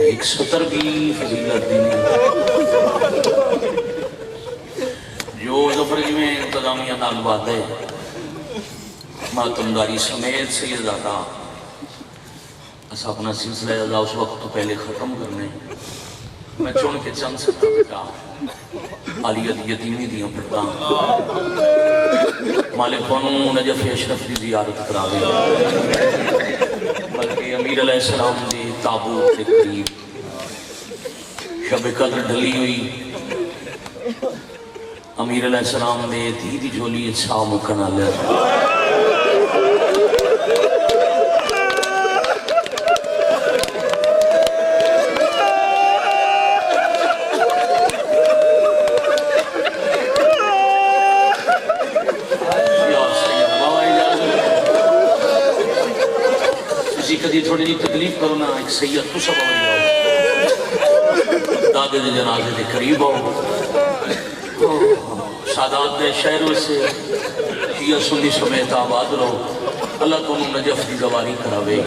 ایک سطر بھی فضیلت دی جو ظفر جی میں انتظامیہ نال وعدے ماتمداری سمیت سید آتا اس اپنا سلسلہ ادا اس وقت تو پہلے ختم کرنے میں چون کے چند سکتا بیٹا علیت یتیمی دیاں پڑھتا مالک بنو نجف اشرف دی زیارت کرا دے بلکہ امیر علیہ السلام دی تابوت کے قریب شب قدر ڈھلی ہوئی امیر علیہ السلام دے دھی دی جھولی اچھا مکن آلے کدی تھوڑی جی تکلیف کرنا ایک سید تو سب آئی دادے دے جنازے دے قریب آؤ سادات دے شہروں سے شیعہ سنی سمیت آباد رہو اللہ کو نجف دی گواری کراوے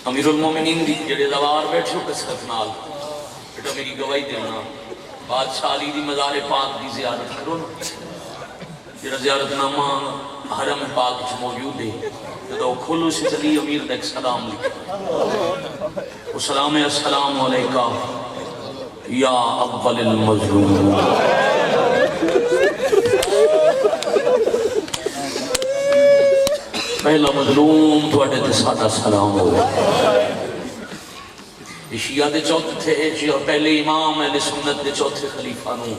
امیر المومنین دی جڑے دوار بیٹھو کسرت نال بیٹا میری گواہی دینا بادشاہ علی دی مزار پاک دی زیارت کرو جڑا زیارت نامہ حرم پاک جو موجود ہے جدو کھولو سے چلی امیر نے ایک سلام لکھا السلام السلام علیکہ یا اول المظلوم پہلا مظلوم تو اڈے تے سادہ سلام ہوئے شیعہ دے چوتھے شیعہ پہلے امام اہل سنت دے چوتھے خلیفہ نو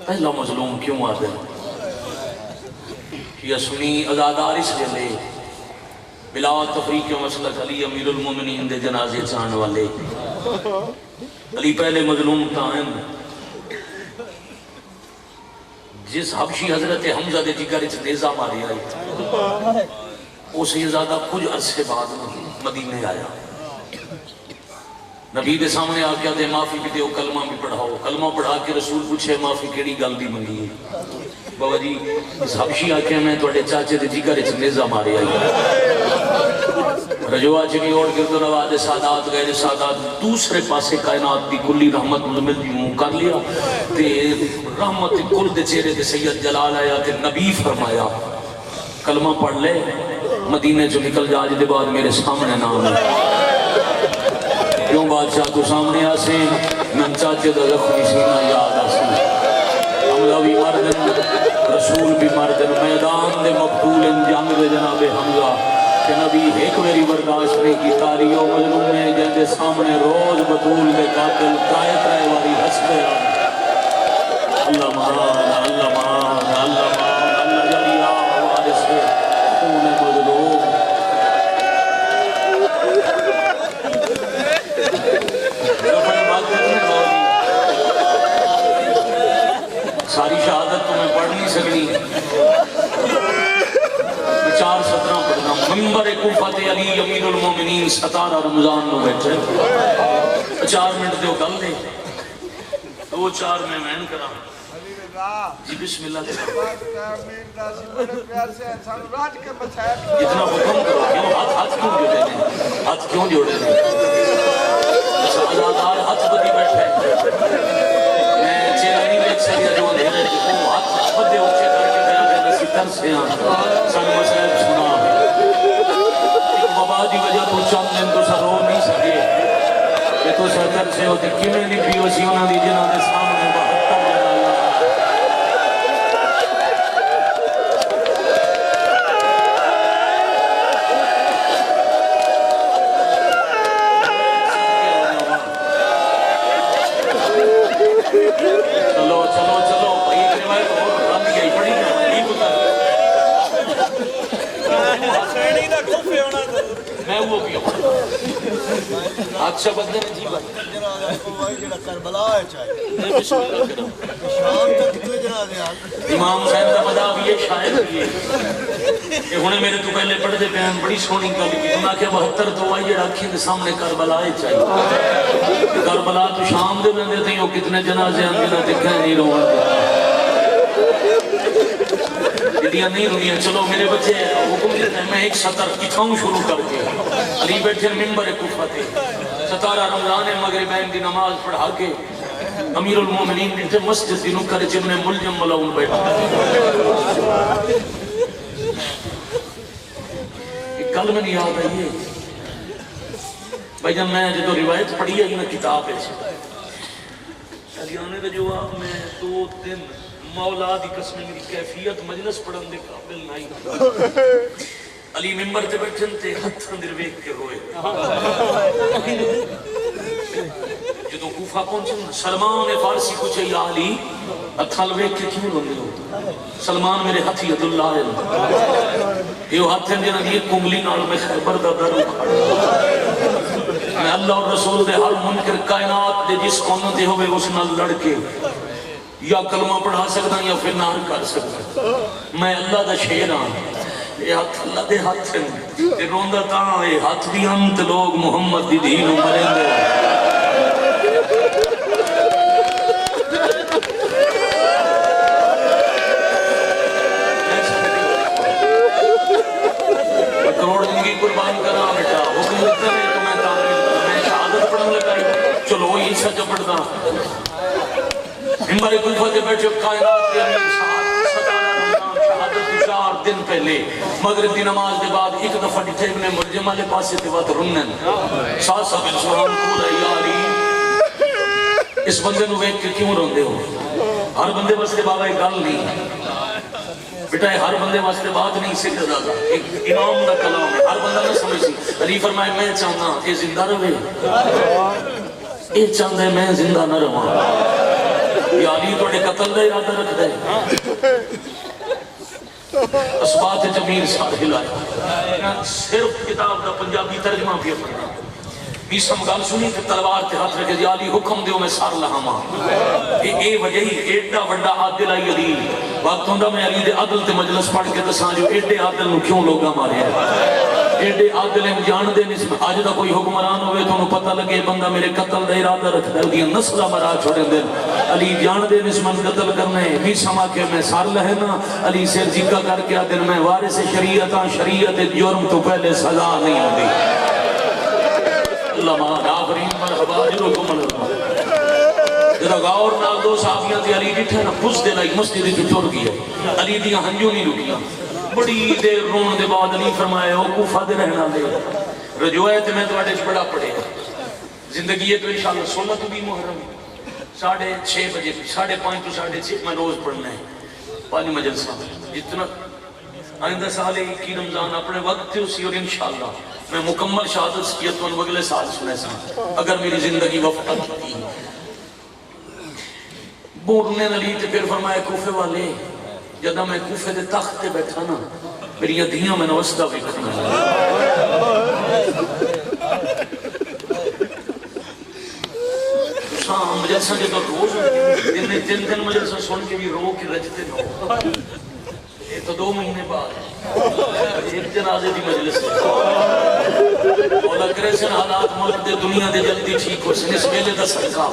پہلا مظلوم کیوں آدھے شیعہ سنی ازادار اس لئے بلا تفریق مسلک علی امیر المومنین دے جنازے چاہن والے علی پہلے مظلوم تائم جس حبشی حضرت حمزہ دے جگر اچھ نیزہ ماری آئی اسے زیادہ کچھ عرصے بعد مدینے آیا نبی دے سامنے آکیا دے معافی بھی دیو کلمہ بھی پڑھاؤ کلمہ پڑھا کے رسول پوچھے معافی کیڑی گل دی منگی ہے بابا جی اس حبشی آکیا میں توڑے چاچے دے جگر اچھ نیزہ ماری آئی رجوع چنی اوڑ گردو نواز سادات غیر سادات دوسرے پاسے کائنات دی کلی رحمت مزمل بھی منہ کر لیا تے رحمت کل دے چہرے دے سید جلال آیا تے نبی فرمایا کلمہ پڑھ لے مدینے جو نکل جا جدے بعد میرے سامنے نام ہے کیوں بادشاہ تو سامنے آسے من چاچے دا زخمی سینہ یاد آسے حمزہ بھی مردن رسول بھی مردن میدان دے مقتول جنگ دے جناب حمزہ کہ نبی ایک میری برداشت نہیں کی تاریوں مظلوم میں جہاں سامنے روز بطول دے قاتل قائد رہے والی حسبے اللہ مہان اللہ مہان اللہ مہان اللہ جلیا وارث خون مظلوم ساری شہادت تمہیں پڑھ نہیں سکتی 4:17 پڑھنا منبر کوفہ علی امیر المومنین 17 رمضان میں بیٹھے 4 منٹ دیو گل دے 2-4 میں مین کرا جی بسم اللہ اتنا حکم کرو کیوں ہاتھ کیوں جوڑے دیں ہاتھ کیوں جوڑے دیں آزادار ہاتھ بدی بیٹھے میں چیرانی میں چلیے جو اندھیرے وہ ہاتھ بدے اچھے کر کے بیان ہے نسی تر سے سن مسائل سنا ایک بابا دی وجہ تو چند دن تو سر رو نہیں سکے کہ تو سر تر سے ہوتے کیوں نہیں پیو سی انہوں دی جنہوں نے سامنے بہتر اچھا بدلے میں جی بھائی کربلا ہے چاہیے شام تک کتنے جنازے ہیں امام صاحب کا مدعا بھی ہے شاعر بھی ہے کہ انہیں میرے تو پہلے پڑھ دے بیان بڑی سونی گل کی انہاں کہ 72 تو آئی جڑا اکھیں دے سامنے کربلا ہے چاہیے کربلا تو شام دے بندے تھے وہ کتنے جنازے ہیں جنہاں تے کہیں نہیں رون جڑیاں نہیں رویاں چلو میرے بچے حکم دیتے ہیں میں ایک سطر کتھاؤں شروع کر کے علی بیٹھے ممبر کوفہ تھے 17 رمضان مغربین دی نماز پڑھا کے امیر المومنین بیٹھے مسجد دی نکر جن میں ملجم ملعون بیٹھا کل میں نہیں یاد آئی ہے بھائی جب میں جو روایت پڑھی ہے نا کتاب ہے علیانے کا جواب میں 2-3 مولا دی قسم میری کیفیت مجلس پڑھن دے قابل نہیں علی ممبر تے بیٹھن تے ہتھاں دے ویکھ کے روئے جدوں کوفہ پہنچن سلمان فارسی پوچھے یا علی ہتھاں ویکھ کے کیوں روندے ہو سلمان میرے ہتھی عبد اللہ ہے یہ ہتھاں دے نال یہ کنگلی نال میں خیبر دا در اکھاڑا میں اللہ اور رسول دے ہر منکر کائنات دے جس قوم دے ہوئے اس نال لڑ کے یا کلمہ پڑھا سکتا یا پھر نار کر سکتا میں اللہ دا شیر ہاں یہ ہاتھ اللہ دے ہاتھ ہیں یہ روندہ تاں یہ ہاتھ بھی ہم تے لوگ محمد دی دین مریں دے کروڑ زندگی قربان کرا بیٹا حکم لگتا ہے تو میں تعمیل میں شہادت پڑھن لگا چلو وہی سچ پڑھتا ہمارے کوفہ سے بیٹھے کائنات کے امیر شہادت 4 دن پہلے مغرب دی نماز دے بعد ایک دفعہ ڈٹھے ابن ملجم والے پاسے تے وقت رنن ساتھ ساتھ سبحان کھولا یا علی اس بندے نو ویکھ کے کیوں روندے ہو ہر بندے واسطے بابا ایک گل نہیں بیٹا ہر بندے واسطے بات نہیں سکھ زیادہ ایک امام دا کلام ہے ہر بندہ نہ سمجھ سی علی فرمائے میں چاہنا یہ زندہ رہے یہ چاہتا ہے میں زندہ نہ رہا یا علی توڑے قتل دا ارادہ رکھ دے اسبات جمیل ساحل آئے صرف کتاب دا پنجابی ترجمہ بھی اپنا بیسم گل سنی کہ تلوار تے ہاتھ رکھے یا علی حکم دیو میں سار لہاما اے وجہ ہی ایڈا وڈا عادل آئی علی وقت ہوندہ میں علی دے عدل تے مجلس پڑھ کے دساں جو ایڈے عادل نو کیوں لوگا مارے ہیں ایڈے عادل ہم جان دے نسبت آج دا کوئی حکمران ہوئے تو انہوں پتہ لگے بندہ میرے قتل دا ارادہ رکھ دے دیا نسلہ مرا چھوڑے دے علی جان دے نسبت قتل کرنے بھی سما کے میں سار لہنا علی سے جگہ کر کے دن میں وارث شریعت جرم تو پہلے سزا نہیں ہوتی اللہ مان آفرین مرحبا جلو کو مرحبا جدا غور نال دو صحابیاں تے علی ڈٹھے نا پس دے لائی مسجد جو ٹر گیا علی دیاں ہنجوں نہیں رکیاں بڑی دیر رون دے بعد علی فرمائے ہو کوفہ دے رہنا دے رجوعیت میں تو اڈیچ بڑا پڑے زندگی ہے تو انشاءاللہ 16 تو بھی محرم 6:30 بجے 5:30 تو 6:30 میں روز پڑھنا ہے پانی مجلسہ جتنا آئندہ سال 21 رمضان اپنے وقت تھے اسی اور انشاءاللہ میں مکمل شہادت سکیت تو اگلے سال سنے سا اگر میری زندگی وفات کی بورنے نلی تے پھر فرمائے کوفے والے جدہ میں کوفے دے تخت تے بیٹھا نا میری دھیاں میں نوستہ بھی کرنا شام مجلسہ جدہ روز دن مجلسہ سن کے بھی رو کے رجتے نو یہ تو 2 مہینے بعد ایک جنازے دی مجلس مولا کرے سن حالات ملک دے دنیا دے جلدی ٹھیک ہو سن اس ویلے دا صدقہ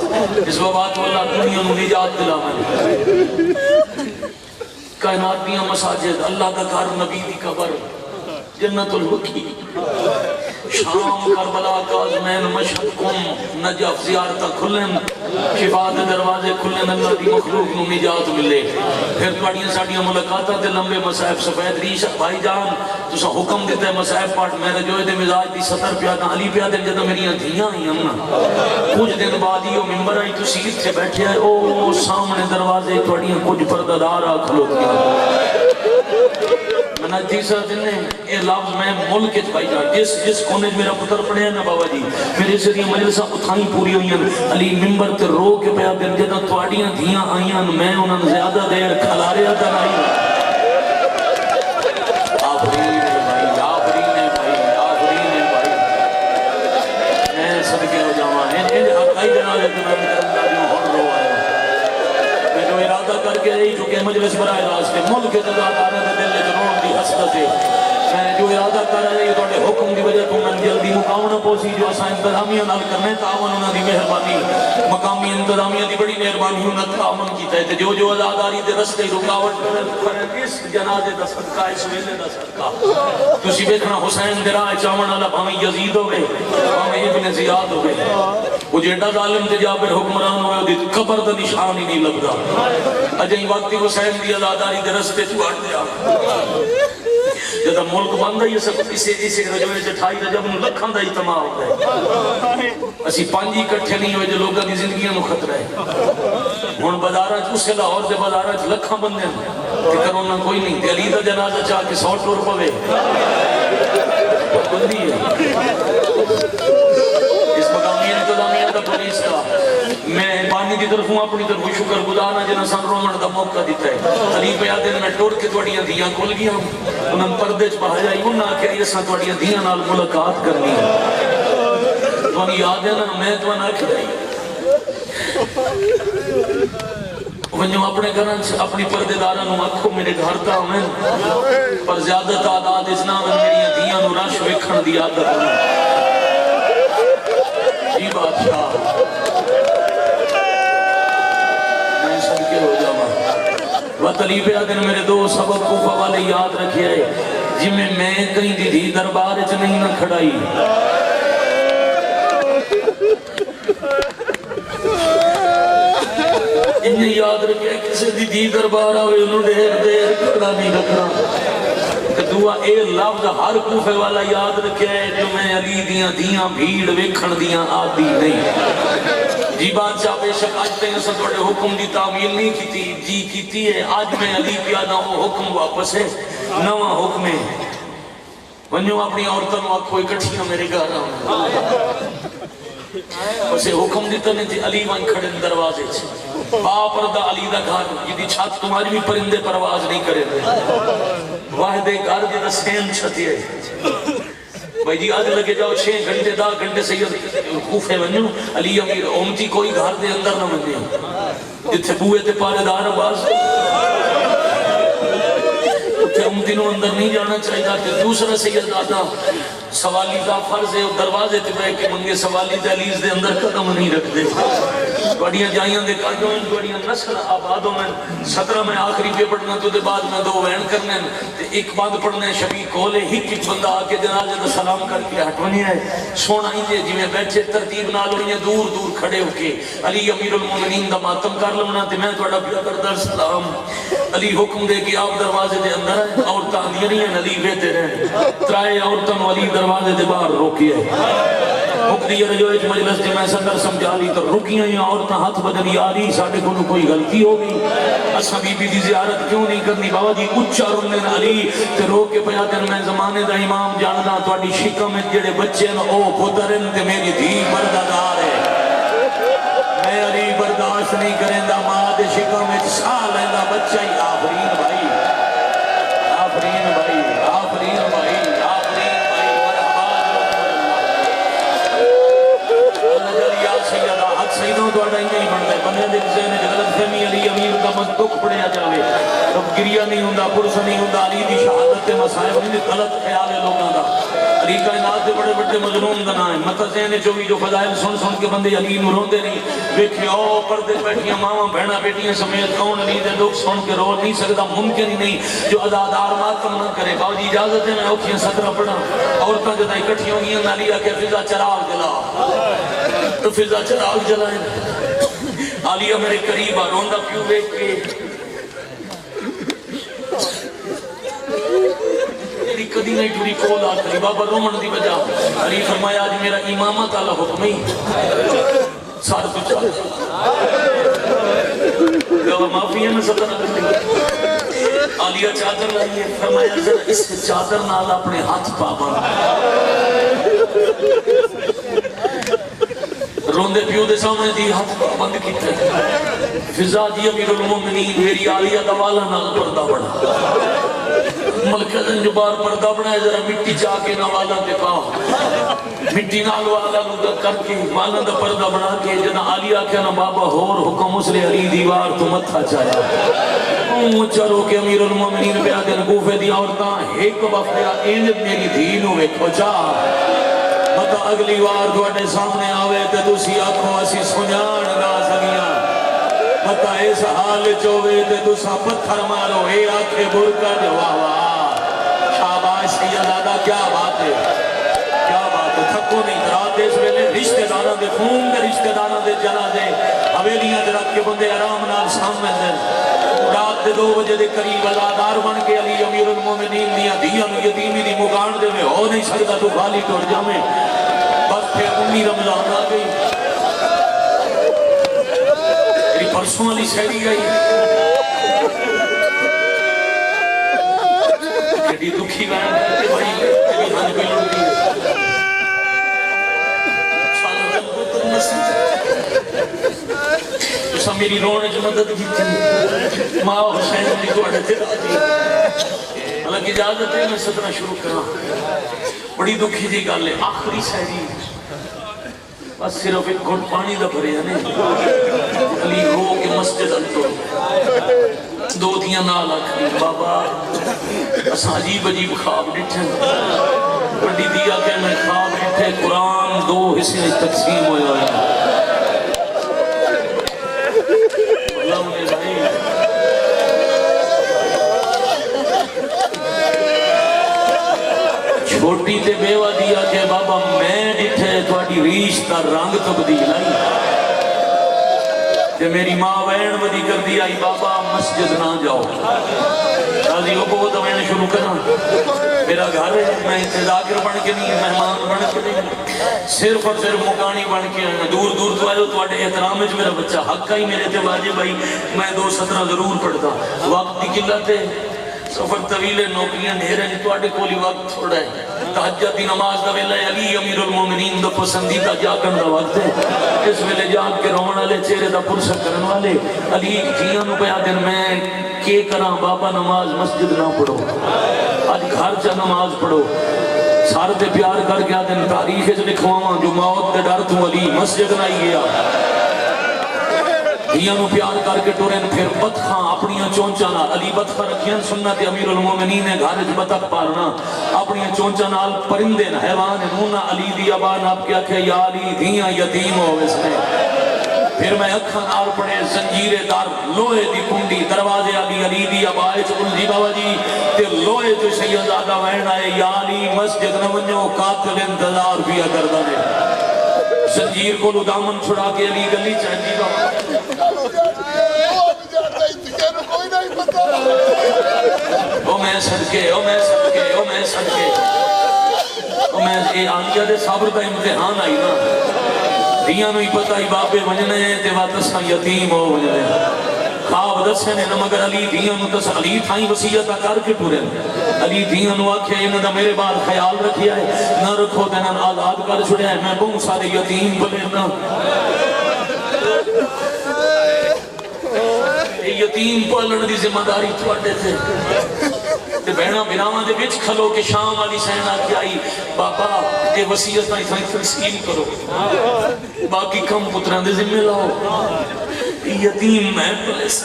اس وبات والا دنیا نو نجات دلا میں کائنات دیاں مساجد اللہ دا گھر نبی دی قبر جنت الوکی شام کربلا کاظمین مشہد کم نجف زیارتہ کھلن شفاعت دروازے کھلن اللہ دی مخلوق نو نجات ملے پھر توڑیاں ساڑیاں ملاقاتاں تے لمبے مسائب سفید ریش بھائی جان تو سا حکم دیتا ہے مسائب پاٹ میں رجوئے دے مزاج دی 70 پیادہ علی پیادہ جدہ میری دھیاں ہی ہمنا کچھ دن بعد ہی وہ ممبر آئی تو سیدھ سے بیٹھے آئے او سامنے دروازے توڑیاں کچھ پرددارہ کھلو کیا منا تیسرا دن نے یہ لفظ میں ملک بھائی جان جس کونے میرا پتر پڑھے ہیں نا بابا جی پھر اس لیے مجلسہ اتھائی پوری ہوئی ہیں علی ممبر تے رو کے پیا دن جدہ تواڑیاں دھیاں آئیاں میں انہوں نے زیادہ دیر کھلارے ادھر آئی آفرین ہے بھائی آفرین ہے بھائی آفرین ہے بھائی میں صدقے ہو جاواں ان حقائی جنازے کے میں کرنا جو ہون رو آیا میں جو ارادہ کر کے رہی جو کہ مجلس برائے راست کے ملک کے دلات آنے دے دل لے جنون دی حسدت ہے میں جو ارادہ کر رہا ہے تواڈے حکم دی وجہ تو میں جلدی مکاونا پوسی جو اساں انتظامیہ نال کرنے تعاون انہاں دی مہربانی مقامی انتظامیہ دی بڑی مہربانی انہاں تعاون کیتا ہے تے جو آزاداری دے رستے رکاوٹ کرے اس جنازے دا صدقہ اس ویلے دا صدقہ تسی ویکھنا حسین دے راہ چاون والا بھاویں یزید ہوے بھاویں ابن زیاد ہوے وہ جیڑا ظالم تے جابر حکمران ہوئے دی قبر دا نشان ہی نہیں لگدا اجیں وقت حسین دی آزاداری دے رستے چ وڑ گیا جدا ملک بندا ہی سب اسے رجوے چ 28 رجب نو لکھاں دا اجتماع ہوندا ہے اسی پانچ اکٹھے نہیں ہوئے جو لوگاں دی زندگیاں نو خطرہ ہے ہن بازاراں چ اسے لاہور دے بازاراں چ لکھاں بندے تے کرونا کوئی نہیں تے علی دا جنازہ چاہ کے 100 ٹور پوے بندی ہے اس مقامی انتظامیہ دا پولیس کا میں بانی دی طرفوں اپنی طرف شکر گزار ہاں جنہاں سن رومن دا موقع دیتا ہے قریب یاد میں ٹور کے تواڈیاں دیاں کھل گیا انہاں پردے چ پایا جائی انہاں آخر اساں تواڈیاں دیاں نال ملاقات کرنی ہے تانوں یاد ہے نا میں تانوں آخر ونجو اپنے گھراں اپنی پردے داراں نوں آکھو میرے گھر تا ہوویں پر زیادہ تعداد اس نہ میریاں دیاں نوں رش ویکھن دی عادت نہیں جی بادشاہ میں صدقے ہو جاواں وطلیب آدن میرے دو سبب کوفہ والے یاد رکھے ہے جی میں کہیں دی دربار چ نہیں نہ کھڑائی انہیں یاد رکھے کسی دی دربار آوے انہوں دیر کھڑا نہیں رکھنا دعا اے لفظ ہر کوفے والا یاد رکھے ہے جو میں علی دیاں بھیڑ ویکھن دیاں آدھی نہیں جی بادشاہ بے شک آج تک اساں تواڈے حکم دی تعمیل نہیں کیتی جی کیتی ہے آج میں علی پیادا وہ حکم واپس ہے نواں حکم ہے ونجو اپنی عورتوں نوں آکھو اکٹھیاں میرے گھر آؤ اسے حکم دیتا نہیں تھی علی ون کھڑے دروازے سے باپردہ علی دا گھر جدی چھت تمہاری بھی پرندے پرواز نہیں کرے تھے واحد گھر جدہ سین چھتی ہے بھائی جی آج لگے جاؤ 6 گھنٹے 10 گھنٹے سید کوفے ونجو علی امیر امتی کوئی گھر دے اندر نہ ونجے جتھے بوئے تے پارے دار باز اتھے امتی نو اندر نہیں جانا چاہیے دوسرا سید آدھا سوالی دا فرض ہے دروازے تے بیٹھ کے منگے سوالی دہلیز دے اندر قدم نہیں رکھ دے بڑیاں جائیاں دے کاجوں ان بڑیاں نسل آبادوں میں 17 میں آخری پہ پڑھنا تو دے بعد میں 2 وین کرنے تے ایک بعد پڑھنے شبی کولے ہی بندہ آکے جنازے دا سلام کر کے ہٹونی ہے سونا ہی دے جی میں بیٹھے ترتیب نال ہوئی دور دور کھڑے ہو کے علی امیر المومنین دا ماتم کر لونا تے میں توڑا پیادر سلام علی حکم دے کہ آپ دروازے دے اندر ہیں عورتاں دیاں نہیں ہیں علی بیتے رہے ترائے عورتاں علی دروازے دے باہر روکی ہے مقدی رجوع مجلس کے میں صدر سمجھا لی تو رکیاں یا عورتاں ہاتھ بدلی آ رہی ساڑھے کو کوئی غلطی ہوگی اسا بی بی دی زیارت کیوں نہیں کرنی بابا جی اچھا رنن علی تے رو کے پیا دن میں زمانے دا امام جاندہ تواڈی شکم جڑے بچے نا او پترن تے میری دھی بردادار ہے میں علی برداشت نہیں کریں دا ماں دے شکم سا لیندہ بچہ ہی آفرین بھائی آفرین بھائی آفرین بھائی سیدوں تو اڑائی نہیں بڑھتا ہے بندے دل سے غلط فہمی علی امیر کا مصدق پڑھیا جاوے تب گریہ نہیں ہوندہ پرس نہیں ہوندہ علی دی شہادت مسائب نہیں غلط خیال ہے لوگاں دا علی کائنات دے بڑے بڑے مظلوم دنا ہے مطلب ذہن چوی جو فضائل سن کے بندے علی نو روندے نہیں ویکھے او پردے بیٹھیاں ماواں بہناں بیٹیاں سمیت کون علی دے لوگ سن کے رو نہیں سکدا ممکن ہی نہیں جو عزادار ماتم نہ کرے باو جی اجازت ہے میں اوکھیاں صدرہ پڑھا عورتاں جدا اکٹھی ہوں گی علی آکے فضا چراغ جلا تو فضا چراغ جلائیں علیہ میرے قریب روندہ کیوں بیٹھ کے میری کدی نہیں ٹوری کول آکری بابا رومن دی بجا علی فرمایا آج میرا امامت اللہ حکم ہی سار تو چل گوہ معافی ہے میں صدر علیہ چادر لائیے فرمایا ذرا اس چادر نال اپنے ہاتھ پابا روندے پیو دے سامنے دی ہاتھ بند کیتے فضا جی امیر المومنین میری عالیہ دوالا نال پردہ بڑھا ملکہ جو بار پردہ بنائے ذرا مٹی چاہ کے نہ والا تے پاؤ مٹی نال والا نو کر کے والا دا پردہ بنا کے جنا علی آکھیا نا بابا ہور حکم اس لے علی دیوار تو متھا چایا چلو کہ امیر المومنین پہ آدھے کوفے دی عورتاں ایک وفدہ اینج میری دھی نو ویکھو جا مطا اگلی وار تواڈے سامنے آوے تے تسی آکھو اسی سنجان گا سگیاں مطا اس حال چوے تے تسا پتھر مارو اے آکھے برکا جواوا شاباش سیدادہ کیا بات ہے کیا بات ہے تھکو نہیں رات اس ویلے رشتہ داراں دے خون دے رشتہ داراں دے جنازے حویلیاں دے رکھ کے بندے آرام نال سامنے دے رات دے 2 بجے دے قریب عزادار بن کے علی امیر المومنین دیاں دیاں یتیمی دی مکان دے میں ہو نہیں سکتا تو خالی ٹوڑ جامیں بس پھر 19 رمضان آ گئی میری پرسوں والی شہری گئی کڑی دکھی گئے کہ بھائی تیری ہنج بھی لڑ دی تو میری رونے جو مدد کی تھی ماں حسین نے تو اڑے تھے حالانکہ اجازت ہے میں ستنا شروع کرنا بڑی دکھی دی گل ہے آخری سہری بس صرف ایک گھٹ پانی دا بھرے ہیں علی رو کے مسجد انتو 2 دیاں نال آکھری بابا اساں عجیب عجیب خواب ڈٹھیں بڑی دیا کہ میں خواب ڈٹھے قرآن 2 حصے تقسیم ہوئے ہوئے چھوٹی تے بیوہ دیا کہ بابا میں ڈٹھے تھوڑی ریش کا رنگ تبدیل آئی کہ میری ماں وین ودی کر دیا بابا مسجد نہ جاؤ راضی ہو بہت میں نے شروع کرنا میرا گھر ہے میں ذاکر بن کے نہیں مہمان بن کے نہیں صرف اور صرف مکانی بن کے دور دور تو آئے تو احترام ہے میرا بچہ حق کا ہی میرے تھے واجب بھائی میں 2 سطرہ ضرور پڑھتا وقت کی قلت ہے سفر طویل ہے نوکریاں ڈھیر ہیں تو آٹے کولی وقت تھوڑا ہے تحجد دی نماز دا ویلہ علی امیر المومنین دا پسندیدہ جاگن دا وقت ہے اس ویلے جاگ کے رومن والے چہرے دا پرسک کرن والے علی جیاں نو پیا دن میں کے کراں بابا نماز مسجد نہ پڑھو آج گھر چا نماز پڑھو سارے تے پیار کر کے آدن تاریخ سے لکھواں جو موت دے ڈر تو علی مسجد نہ ہی گیا دیاں نو پیار کر کے ٹورن پھر بطخاں اپنیاں چونچانا علی بطخاں رکھیاں سنت امیر المومنین ہے گھارج بطخ پارنا اپنیاں چونچانال پرندے حیوان نونا علی دی ابان آپ کیا کہ یا علی دیاں یتیم ہو اس نے پھر میں اکھاں نال پڑے زنجیر دار لوہے دی کنڈی دروازے علی علی دی ابائے چکل جی بابا جی تے لوہے تو سیدادہ وین آئے یا علی مسجد نمجھو قاتل انتظار بھی اگر دنے زنجیر کو دامن چھڑا کے علی گلی چاہتی بابا او میں صدقے او میں صدقے او میں صدقے او میں اے آنیہ دے صبر کا امتحان آئی نا دیاں نو ہی پتہ ہی باپے وجنے ہیں تے واتساں یتیم ہو وجنے خواب دسے نے مگر علی دیاں نو تس علی تھائیں وسیعتہ کر کے پورے علی دیاں نو آکھے انہوں نے میرے بعد خیال رکھیا ہے نہ رکھو تینن آزاد کر چھڑے ہیں میں بہت سارے یتیم بلے نا یتیم پالن دی ذمہ داری تھوڑے تھے تے بہنا بناواں دے وچ کھلو کے شام والی سینا کی آئی بابا اے وصیت نہیں تھیں تسلیم کرو باقی کم پتران دے ذمہ لاؤ یتیم میں پلیس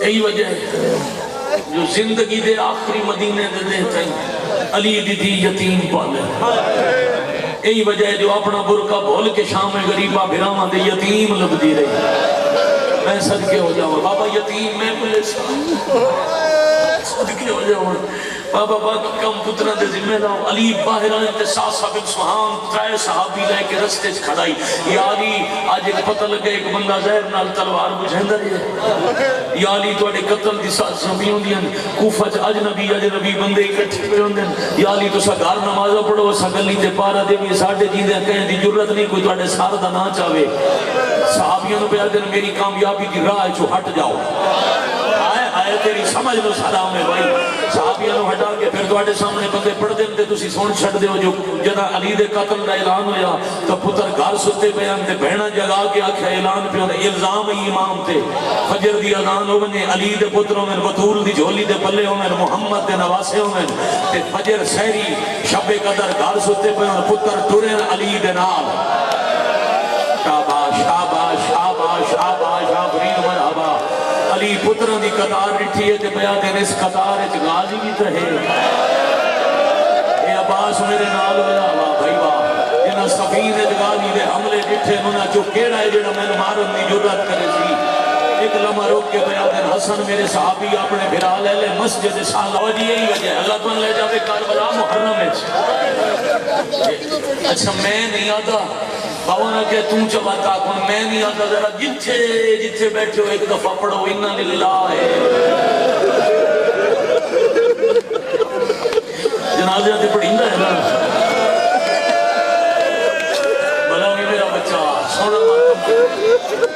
یہی وجہ ہے جو زندگی دے آخری مدینے دے دیتے ہیں علی دی دی یتیم پالے یہی وجہ ہے جو اپنا برکہ بھول کے شام غریبہ بھراواں دے یتیم لب دی رہی میں صدقے ہو جاؤں بابا یتیم میں پولیس صدقے ہو جاؤں بابا باقی کم پترہ دے ذمہ لاؤ علی باہران انتصاصہ بن سبحان ترائے صحابی لے کے رستے کھڑائی یا علی آج ایک پتہ لگے ایک بندہ زہر نال تلوار بجھندر ہے یا علی تو اڑے قتل دی سازشاں بھی ہوندیاں کوفہ چ اجنبی بندے اکٹھے پہ ہوندے یا علی تو سا گھر نماز پڑھو سا گلی تے پارا دے بھی ساڈے جیندے کہیں دی ضرورت نہیں کوئی تواڈے سار دا نہ چاہے صحابیوں نے بیان میری کامیابی دی راہ چوں ہٹ جاؤ ہے تیری سمجھ لو سلام ہے بھائی صحابیاں نو ہٹا کے پھر تواڈے سامنے بندے پڑھ دین تے تسی سن چھڈ دیو جو جدا علی دے قتل دا اعلان ہویا تو پتر گھر ستے بیان تے بہنا جگا کے آکھیا اعلان پہ الزام امام تے فجر دی اذان ہونے علی دے پتروں میں بطول دی جھولی دے پلے ہونے محمد دے نواسے ہونے تے فجر سحری شب قدر گھر ستے بیان پتر ٹرن علی دے نال شاباش شاباش شاباش شاباش آفرین مرحبا علی پتروں دی قطار رٹھی ہے تے بیان دے اس قطار اچ غازی بھی رہے اے عباس میرے نال ہویا واہ بھائی واہ جنہاں سفین غازی دے حملے ڈٹھے انہاں چوں کیڑا ہے جڑا مینوں مارن دی جرات کرے سی ایک لمحہ روک کے بیان دے حسن میرے صحابی اپنے بھرا لے لے مسجد سالہ جی یہی وجہ ہے اللہ تعالیٰ لے جاوے کربلا محرم وچ اچھا میں نہیں آتا باونا کہ تم چباتا کن میں نہیں آتا ذرا جتھے بیٹھے ہو ایک دفعہ پڑھو اِنَّا لِلَّهِ جنازہ تے پڑھیندہ ہے نا بھلا ہوئی میرا بچہ سونا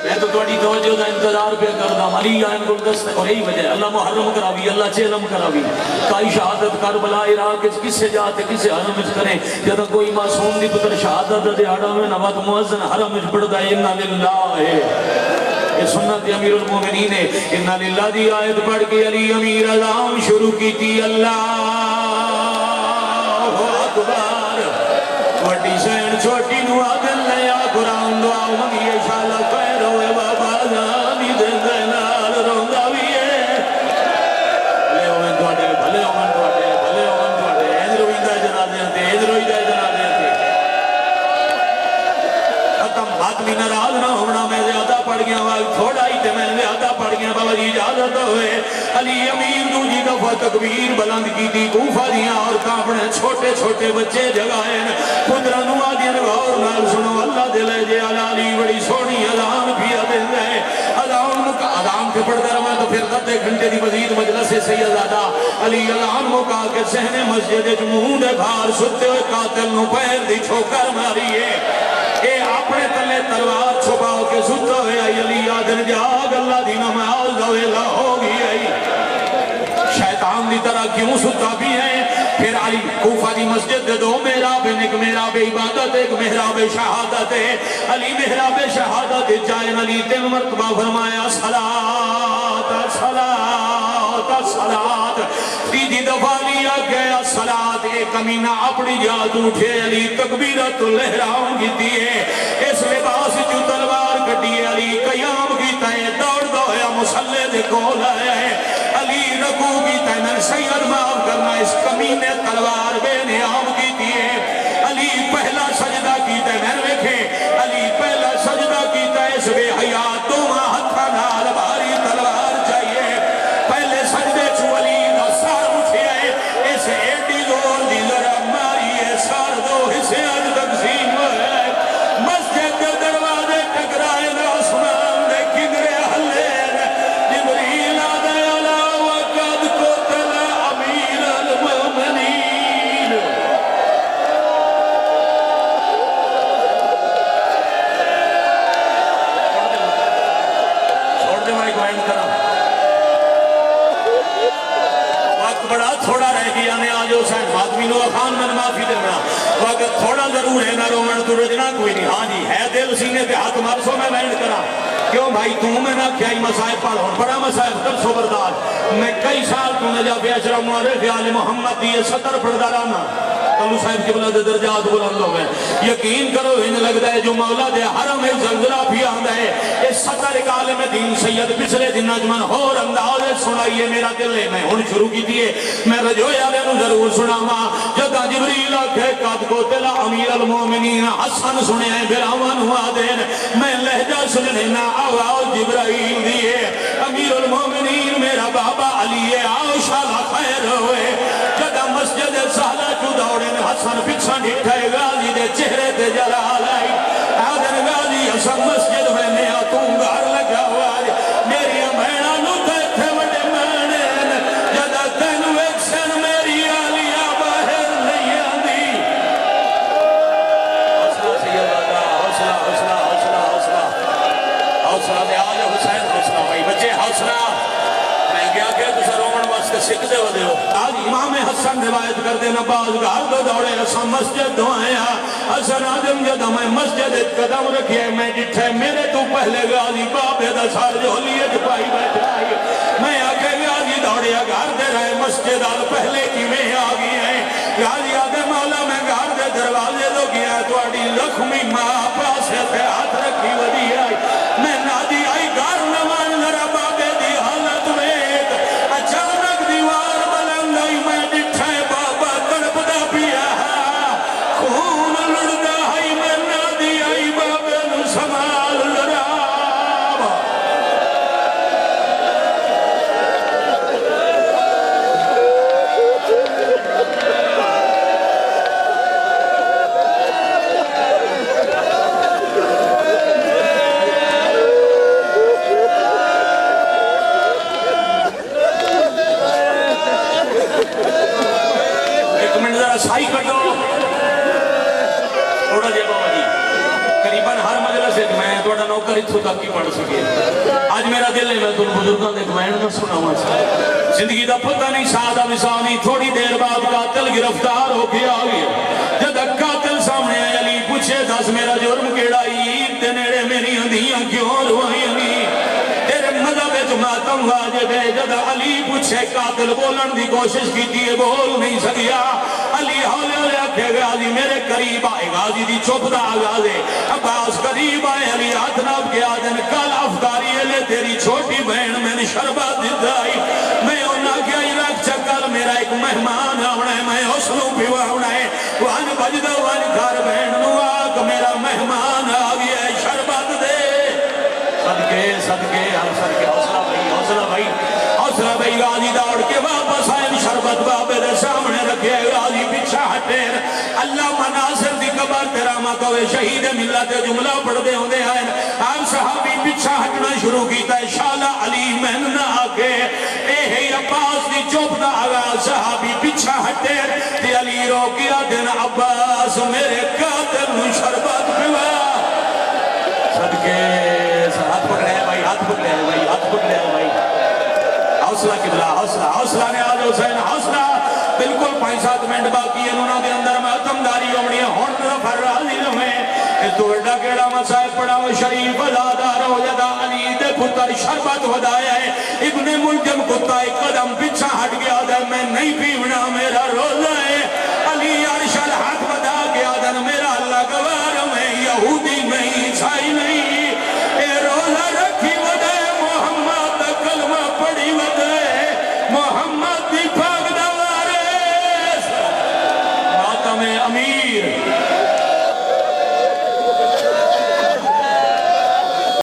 میں تو توڑی توجہ دا انتظار پہ کردہ علی آئین کو دست اور یہی وجہ اللہ محرم کراوی اللہ چیلم کراوی کائی شہادت کربلا عراق کس سے جاتے کسے حرم اچ کریں جدہ کوئی معصوم دی پتر شہادت دے آڑا میں نوات معزن حرم اچ پڑھتا ہے اِنَّا لِلَّهِ یہ سنت امیر المومنین ہے اِنَّا لِلَّهِ دی آیت پڑھ کے علی امیر اعلان شروع کی تھی اللہ اکبر وڈی سین چھوٹی نو آدل نیا قرآن دعا منگی شالا خیر ہوئے بابا زانی دن دینار رونگا بھی ہے بھلے ہوئے توڑے بھلے ہوئے توڑے بھلے ہوئے توڑے ایدر ہوئی دائے جنا دیتے ایدر ہوئی دائے جنا دیتے ختم بات بھی نراز نہ ہونا میں زیادہ پڑھ گیا تھوڑا ہی تے میں زیادہ پڑھ گیا بابا جی اجازت ہوئے علی امیر دو جی دفعہ تکبیر بلند کی تھی کوفہ دیا اور کافنے چھوٹے چھوٹے بچے جگائیں خدرانو آدین غور نال سنو اللہ دلے جے علی بڑی سونی اذان بھی آدین دے اذان کے پڑھ در میں تو پھر دتے گھنٹے دی مزید مجلس سیدادہ علی اذان موقع کے سہنے مسجد جمہون بھار ستے ہوئے قاتل نو پہر دی چھوکر ماریے اے اپنے تلے تلوار چھپاؤ کے ستا ہوئے علی آدن جاگ اللہ دی نماز دویلہ ہوگی شیطان دی طرح کیوں ستا بھی ہے پھر علی کوفہ دی مسجد دے دو محراب ایک محراب عبادت ایک محراب شہادت ہے علی محراب شہادت جائن علی تین مرتبہ فرمایا صلاة صلاة صلاة تیجی دفعہ لیا گیا صلاة ایک کمینہ اپنی جات اٹھے علی تکبیرت لہراؤں کی دیئے اس لباس جو تلوار کٹی علی قیام کی تائیں دوڑ دویا مسلح دے کول ہے علی رکو کی تینن سید معاف کرنا اس کمینے تلوار بے نیام کی دیئے علی پہلا سجدہ کی تینن رکھے علی پہلا سجدہ کی تینن اس بے حیات دو ماں ہتھا نال بھاری تلوار چاہیے پہلے سجدے چھو علی دا سار اٹھے اس ایڈی دور دی ذرا ماری ہے سار دو حصے آج تقسیم ہے مسجد کے دروازے ٹکرائے نا آسمان دے کنگرے حلے جبریل آدھے علا وقت کو تلا امیر المومنین چھوڑ دے مائک وائن کرا وقت بڑا تھوڑا رہ گیا میں آج حسین فاطمی نو خان میں معافی دینا وقت تھوڑا ضرور ہے نہ رومن تو رجنا کوئی نہیں ہاں جی ہے دل سینے پہ ہاتھ مارسو میں وینڈ کرا کیوں بھائی تم میں نہ کیا ہی مسائب پڑھو بڑا مسائب کر سو بردار میں کئی سال تو نجاب اشرف معرف آل محمد دیئے سطر پڑھدا رہنا کلو صاحب قبلہ دے درجات بلند ہوئے یقین کرو ہن لگتا ہے جو مولا دے حرم ہے زلزلہ بھی آندہ ہے اس سطر ایک عالم دین سید پچھلے دن نجمن ہور انداز سنائیے میرا دل ہے میں ہن شروع کی دیئے میں رجوئے آلے نو ضرور سناما جگہ جبریل آکھے قد کو تلا امیر المومنین حسن سنے ہیں برامان ہوا دین میں لہجہ سننے نہ آواؤ جبرائیل دیئے امیر المومنین میرا بابا علی آؤ شالا خیر ہوئے جگہ مسجد سالہ جو دوڑے حسن پچھا نٹھائے غازی دے چہرے دے جلال آئی آدھر غازی حسن مسجد میں نیا تم گھر لگا ہوا میری امینہ لوٹے تھے وڈے مانین جدہ تینو ایک سن میری آلیا باہر نہیں آندی حوصلہ سیدادہ حوصلہ حوصلہ حوصلہ حوصلہ حوصلہ دے آج حسین حوصلہ بھائی بچے حوصلہ میں گیا کہ روایت کرتے نباز گھر تو دوڑے اسا مسجد تو آیا حسن آدم جد میں مسجد قدم رکھے میں جٹھے میرے تو پہلے غازی بابے دا سار جھولیے چپائی بیٹھا ہے میں آکے غازی دوڑیا گھر دے رہے مسجد آل پہلے کی میں آگی ہیں غازی آدھے مولا میں گھر دے دروازے تو گیا توڑی لکھمی ماں پاسے پہ ہاتھ رکھی ودی آئی میں نادی آئی گھر نمان ذرا بابے دی حالت میں اچانک دیوار بلند آئی میں جٹھے بابا تڑپ دا پیا خون لڑدا آئی میں نادی آئی بابے نو سمال ذرا سائی کٹو تھوڑا جے بابا جی قریباً ہر مجلس ہے میں توڑا نوکر اتھو تک کی پڑھ سکے آج میرا دل ہے میں تم بزرگاں دے میں نہ سنا ہوا زندگی دا پتہ نہیں سادہ مثانی تھوڑی دیر بعد قاتل گرفتار ہو کے آ گیا جب قاتل سامنے آئے علی پوچھے دس میرا جرم کیڑا عید دے نیڑے میری اندیاں کیوں روائیں نہیں تیرے مذہب ماتم واجب ہے جب علی پوچھے قاتل بولن دی کوشش کی تھی بول نہیں سکیا علی ہولے ہولے آکھے غازی میرے قریب آئے غازی دی چوپ دا آغازے عباس قریب آئے علی ہاتھ ناب کے آدن کل افطاری لے تیری چھوٹی بہن میں نے شربت دیدائی میں انہا کیا عراق چکر میرا ایک مہمان آونا ہے میں حسنوں پیوا آونا ہے وان بجدہ وان گھر بہن نواک میرا مہمان آگیا ہے شربت دے صدقے صدقے حوصلہ بھائی غازی دوڑ کے واپس آئے شربت بابے دے سامنے رکھے غازی پیچھا ہٹے اللہ مناصر دی قبر تیرا مکوے شہید ملت جملہ پڑھ دے ہوندے آئے آپ صحابی پیچھا ہٹنا شروع کیتا ہے شالا علی مہن نہ آکے اے ہے عباس دی چوپ دا آغاز صحابی پیچھا ہٹے تے علی رو کیا دن عباس میرے قاتل نو شربت پیوا صدقے ہاتھ پکڑے ہیں بھائی ہاتھ پکڑے ہیں بھائی ہاتھ پکڑے ہیں بھائی حوصلہ قبلہ حوصلہ نے آج حسین حوصلہ بالکل 5-7 منٹ باقی ہے انہوں نے اندر میں اتمداری ہوڑی ہے ہون نفر راضی رہے اس تو اڈا کیڑا مسائب پڑا وہ شریف ازادار ہو جدا علی دے پتر شربت ودایا ہے ابن ملجم کتا ایک قدم پیچھا ہٹ گیا دے میں نہیں پیونا میرا روز